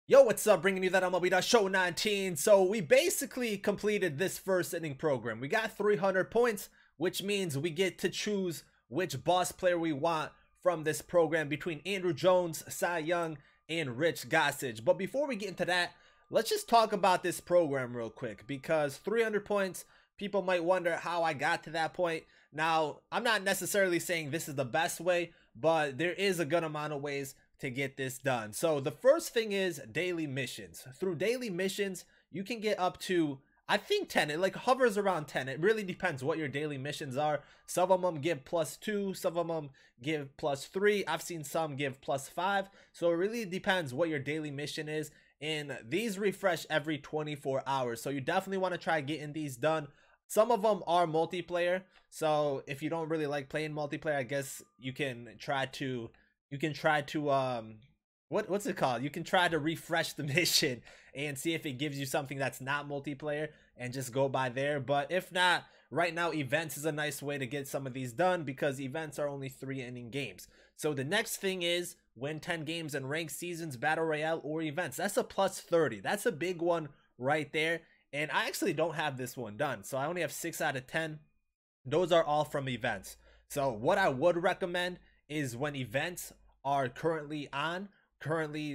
Yo, what's up? Bringing you that MLB Show 19. So we basically completed this first inning program. We got 300 points, which means we get to choose which boss player we want from this program between Andrew Jones, Cy Young, and Rich Gossage. But before we get into that, let's just talk about this program real quick, because 300 points, people might wonder how I got to that point. Now, I'm not necessarily saying this is the best way, but there is a good amount of ways to get this done. So the first thing is daily missions. Through daily missions, you can get up to, I think, 10. It like hovers around 10. It really depends what your daily missions are. Some of them give +2, some of them give +3. I've seen some give +5. So it really depends what your daily mission is. And these refresh every 24 hours. So you definitely want to try getting these done. Some of them are multiplayer. So if you don't really like playing multiplayer, I guess you can try to what's it called? You can try to refresh the mission and see if it gives you something that's not multiplayer and just go by there. But if not, right now events is a nice way to get some of these done, because events are only 3-inning games. So the next thing is win 10 games in ranked seasons, battle royale, or events. That's a +30. That's a big one right there. And I actually don't have this one done, so I only have 6 out of 10. Those are all from events. So what I would recommend is when events are currently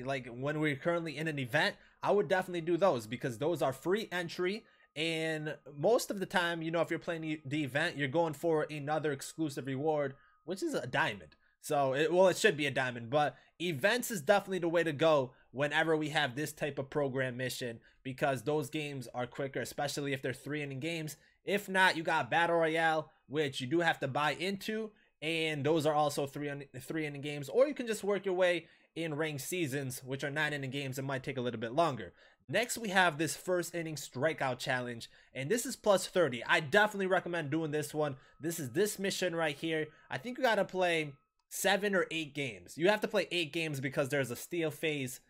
like when we're currently in an event, I would definitely do those, because those are free entry. And most of the time, you know, if you're playing the event, you're going for another exclusive reward, which is a diamond. So it should be a diamond, but events is definitely the way to go whenever we have this type of program mission, because those games are quicker, especially if they're 3-inning games. If not, you got battle royale, which you do have to buy into, and those are also 3-inning games. Or you can just work your way in ranked seasons, which are 9-inning games. It might take a little bit longer. Next, we have this first inning strikeout challenge, and this is +30. I definitely recommend doing this one. This is this mission right here. I think you gotta play 7 or 8 games. You have to play 8 games because there's a steal phase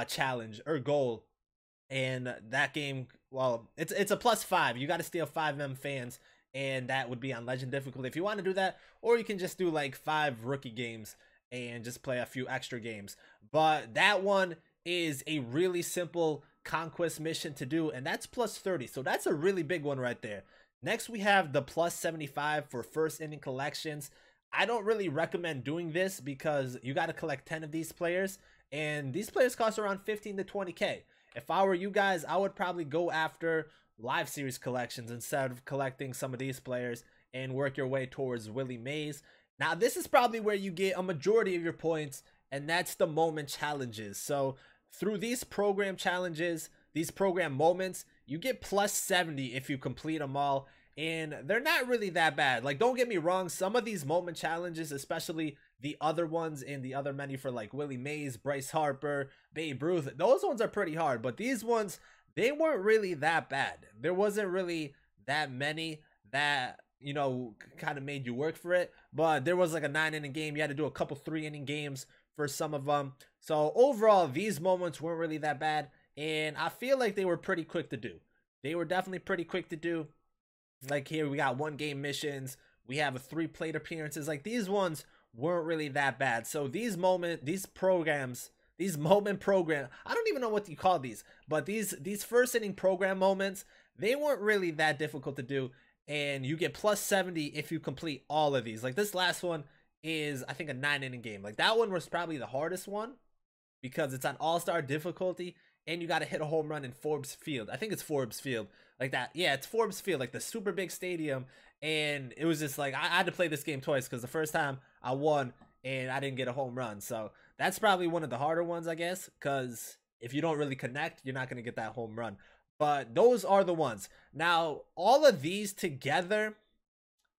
challenge or goal, and that game, well, it's a +5. You got to steal 5 fans, and that would be on legend difficulty if you want to do that. Or you can just do like 5 rookie games and just play a few extra games. But that one is a really simple conquest mission to do, and that's +30. So that's a really big one right there. Next, we have the +75 for first inning collections. I don't really recommend doing this because you got to collect 10 of these players, and these players cost around 15 to 20k. If I were you guys, I would probably go after live series collections instead of collecting some of these players and work your way towards Willie Mays. Now, this is probably where you get a majority of your points, and that's the moment challenges. So through these program challenges, these program moments, you get +70 if you complete them all. And they're not really that bad. Like, don't get me wrong, some of these moment challenges, especially the other ones in the other menu for like Willie Mays, Bryce Harper, Babe Ruth, those ones are pretty hard. But these ones, they weren't really that bad. There wasn't really that many that, you know, kind of made you work for it. But there was like a 9-inning game. You had to do a couple 3-inning games for some of them. So overall, these moments weren't really that bad. And I feel like they were pretty quick to do. They were definitely pretty quick to do. Like here, we got 1-game missions. We have a 3 plate appearances. Like, these ones weren't really that bad. So these moment programs, I don't even know what you call these, but these first inning program moments, they weren't really that difficult to do. And you get +70 if you complete all of these. Like, this last one is, I think, a 9-inning game. Like, that one was probably the hardest one because it's on all-star difficulty, and you got to hit a home run in Forbes Field. I think it's Forbes Field, like that. Yeah, it's Forbes Field, like the super big stadium. And it was just like, I had to play this game twice because the first time I won and I didn't get a home run. So that's probably one of the harder ones, I guess, because if you don't really connect, you're not going to get that home run. But those are the ones. Now, all of these together,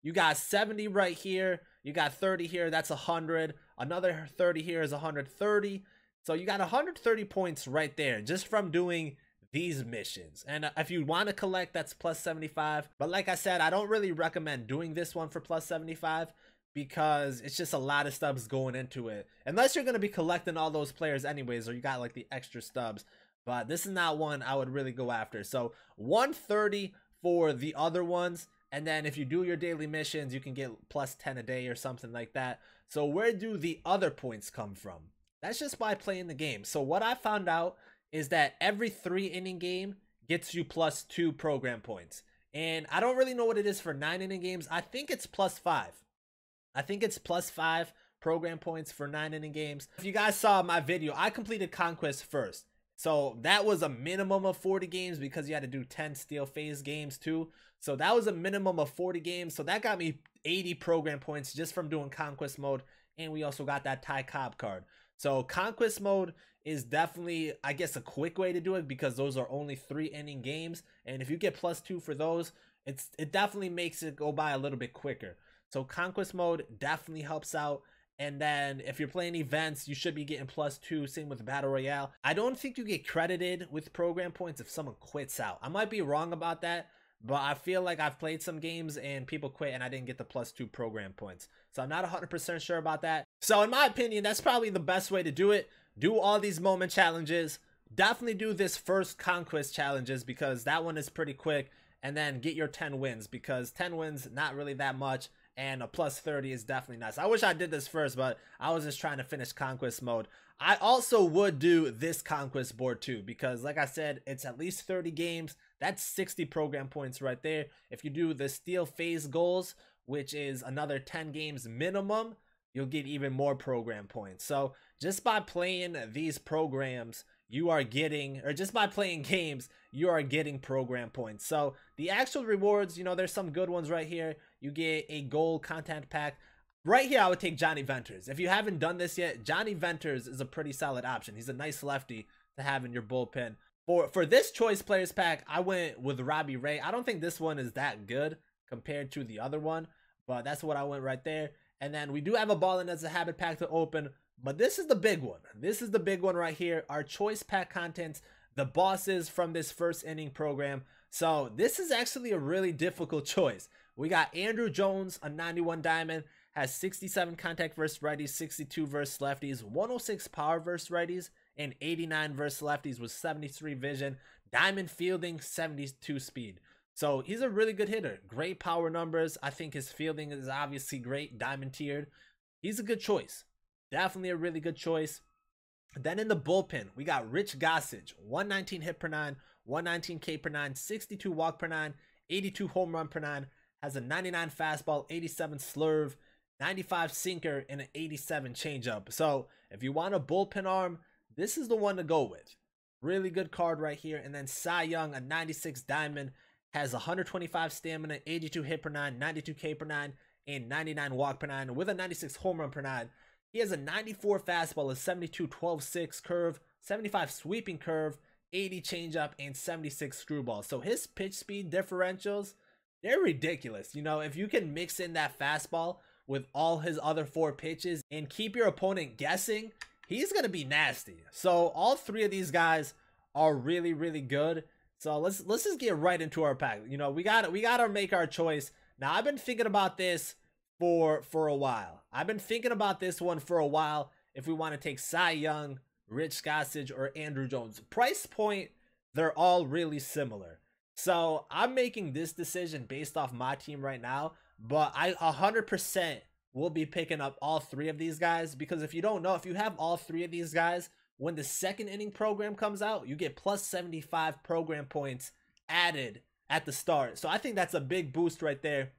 you got 70 right here. You got 30 here. That's 100. Another 30 here is 130. So you got 130 points right there just from doing these missions. And if you want to collect, that's +75. But like I said, I don't really recommend doing this one for +75 because it's just a lot of stubs going into it. Unless you're going to be collecting all those players anyways, or you got like the extra stubs. But this is not one I would really go after. So 130 for the other ones. And then if you do your daily missions, you can get +10 a day or something like that. So where do the other points come from? That's just by playing the game. So what I found out is that every 3 inning game gets you +2 program points. And I don't really know what it is for 9 inning games. I think it's +5. I think it's +5 program points for 9 inning games. If you guys saw my video, I completed Conquest first. So that was a minimum of 40 games because you had to do 10 steel phase games too. So that was a minimum of 40 games. So that got me 80 program points just from doing Conquest mode. And we also got that Ty Cobb card. So Conquest mode is definitely, I guess, a quick way to do it because those are only 3 inning games. And if you get +2 for those, it definitely makes it go by a little bit quicker. So Conquest mode definitely helps out. And then if you're playing events, you should be getting +2. Same with Battle Royale. I don't think you get credited with program points if someone quits out. I might be wrong about that, but I feel like I've played some games and people quit and I didn't get the +2 program points. So I'm not 100% sure about that. So in my opinion, that's probably the best way to do it. Do all these moment challenges. Definitely do this first Conquest challenges because that one is pretty quick. And then get your 10 wins because 10 wins, not really that much. And a +30 is definitely nice. I wish I did this first, but I was just trying to finish Conquest mode. I also would do this Conquest board too, because like I said, it's at least 30 games. That's 60 program points right there. If you do the steel phase goals, which is another 10 games minimum, you'll get even more program points. So just by playing these programs, you are getting, or just by playing games, you are getting program points. So the actual rewards, you know, there's some good ones right here. You get a gold content pack. Right here, I would take Johnny Venters. If you haven't done this yet, Johnny Venters is a pretty solid option. He's a nice lefty to have in your bullpen. For this choice players pack, I went with Robbie Ray. I don't think this one is that good compared to the other one, but that's what I went right there. And then we do have a Ballin' as a habit pack to open, but this is the big one. This is the big one right here. Our choice pack contents, the bosses from this first inning program. So this is actually a really difficult choice. We got Andrew Jones, a 91 diamond, has 67 contact versus righties, 62 versus lefties, 106 power versus righties, and 89 versus lefties with 73 vision, diamond fielding, 72 speed. So he's a really good hitter. Great power numbers. I think his fielding is obviously great, diamond tiered. He's a good choice. Definitely a really good choice. Then in the bullpen, we got Rich Gossage, 119 hit per 9, 119 K per 9, 62 walk per 9, 82 home run per 9, has a 99 fastball, 87 slurve, 95 sinker, and an 87 changeup. So if you want a bullpen arm, this is the one to go with. Really good card right here. And then Cy Young, a 96 diamond, has 125 stamina, 82 hit per 9, 92 K per 9, and 99 walk per 9 with a 96 home run per 9. He has a 94 fastball, a 72 12-6 curve, 75 sweeping curve, 80 changeup, and 76 screwball. So his pitch speed differentials, they're ridiculous. You know, if you can mix in that fastball with all his other 4 pitches and keep your opponent guessing, he's going to be nasty. So all 3 of these guys are really, really good. So let's just get right into our pack. You know, we gotta make our choice. Now, I've been thinking about this for a while. I've been thinking about this one for a while. If we want to take Cy Young, Rich Gossage, or Andrew Jones. Price point, they're all really similar. So I'm making this decision based off my team right now. But I 100% will be picking up all 3 of these guys. Because if you don't know, if you have all 3 of these guys, when the second inning program comes out, you get +75 program points added at the start. So I think that's a big boost right there.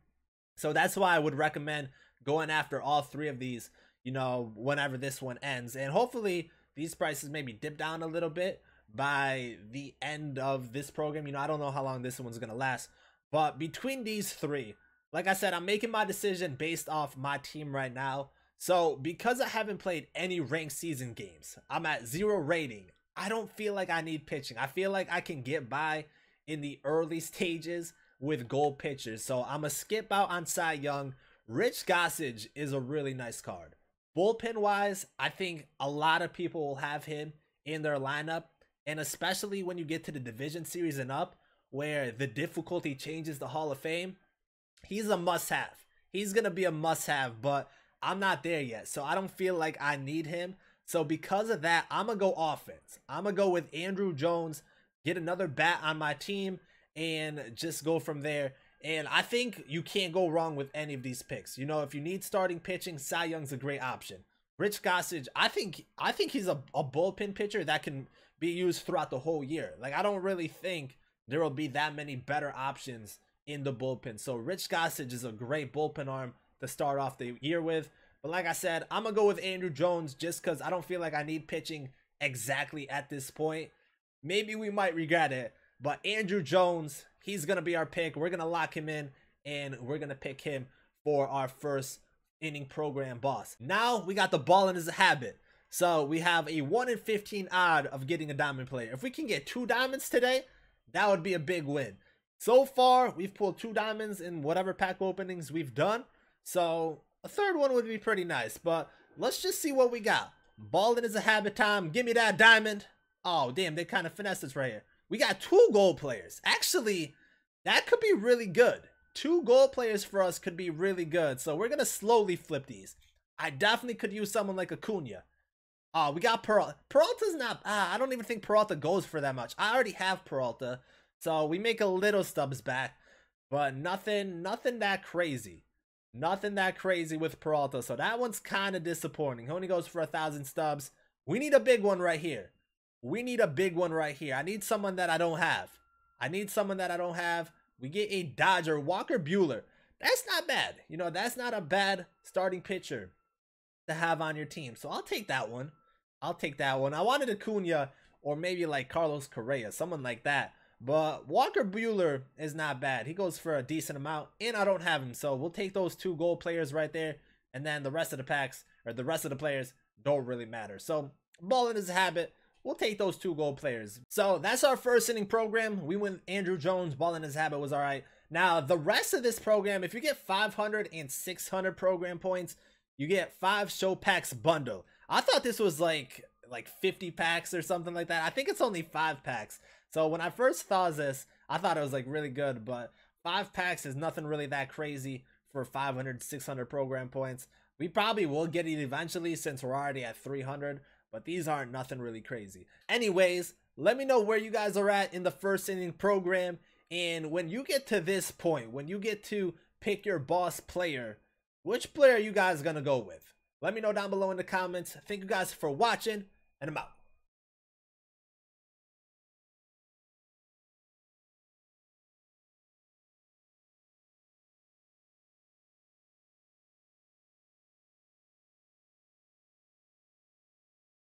So that's why I would recommend going after all 3 of these, you know, whenever this one ends. And hopefully these prices maybe dip down a little bit by the end of this program. You know, I don't know how long this one's going to last. But between these 3, like I said, I'm making my decision based off my team right now. So because I haven't played any ranked season games, I'm at 0 rating. I don't feel like I need pitching. I feel like I can get by in the early stages with gold pitchers. So I'm going to skip out on Cy Young. Rich Gossage is a really nice card. Bullpen wise, I think a lot of people will have him in their lineup. And especially when you get to the division series and up, where the difficulty changes the Hall of Fame, he's a must-have. He's going to be a must-have, but I'm not there yet, so I don't feel like I need him. So because of that, I'm going to go offense. I'm going to go with Andrew Jones, get another bat on my team, and just go from there. And I think you can't go wrong with any of these picks. You know, if you need starting pitching, Cy Young's a great option. Rich Gossage, I think he's a bullpen pitcher that can be used throughout the whole year. Like, I don't really think there will be that many better options in the bullpen. So Rich Gossage is a great bullpen arm to start off the year with. But like I said, I'm going to go with Andrew Jones just because I don't feel like I need pitching exactly at this point. Maybe we might regret it, but Andrew Jones, he's going to be our pick. We're going to lock him in, and we're going to pick him for our first inning program boss. Now we got the ball in his habit. So we have a 1 in 15 odd of getting a diamond player. If we can get 2 diamonds today, that would be a big win. So far, we've pulled 2 diamonds in whatever pack openings we've done. So a third one would be pretty nice, but let's just see what we got. Balling is a habit time. Give me that diamond. Oh, damn, they kind of finessed us right here. We got 2 gold players. Actually, that could be really good. 2 gold players for us could be really good. So we're going to slowly flip these. I definitely could use someone like Acuna. Oh, we got Peralta. Peralta's not... I don't even think Peralta goes for that much. I already have Peralta. So we make a little stubs back. But nothing that crazy. Nothing that crazy with Peralta. So that one's kind of disappointing. He only goes for 1,000 stubs. We need a big one right here. We need a big one right here. I need someone that I don't have. We get a Dodger, Walker Buehler. That's not bad. You know, that's not a bad starting pitcher to have on your team. So I'll take that one. I wanted Acuna or maybe like Carlos Correa, someone like that. But Walker Buehler is not bad. He goes for a decent amount, and I don't have him. So we'll take those 2 gold players right there. And then the rest of the packs, or the rest of the players, don't really matter. So balling is a habit. We'll take those 2 gold players. So that's our first inning program. We went Andrew Jones. Balling his habit was all right. Now, the rest of this program, if you get 500 and 600 program points, you get 5 show packs bundle. I thought this was like 50 packs or something like that. I think it's only 5 packs. So when I first saw this, I thought it was like really good. But 5 packs is nothing really that crazy for 500, 600 program points. We probably will get it eventually since we're already at 300. But these aren't nothing really crazy. Anyways, let me know where you guys are at in the first inning program. And when you get to this point, when you get to pick your boss player, which player are you guys going to go with? Let me know down below in the comments. Thank you guys for watching, and I'm out.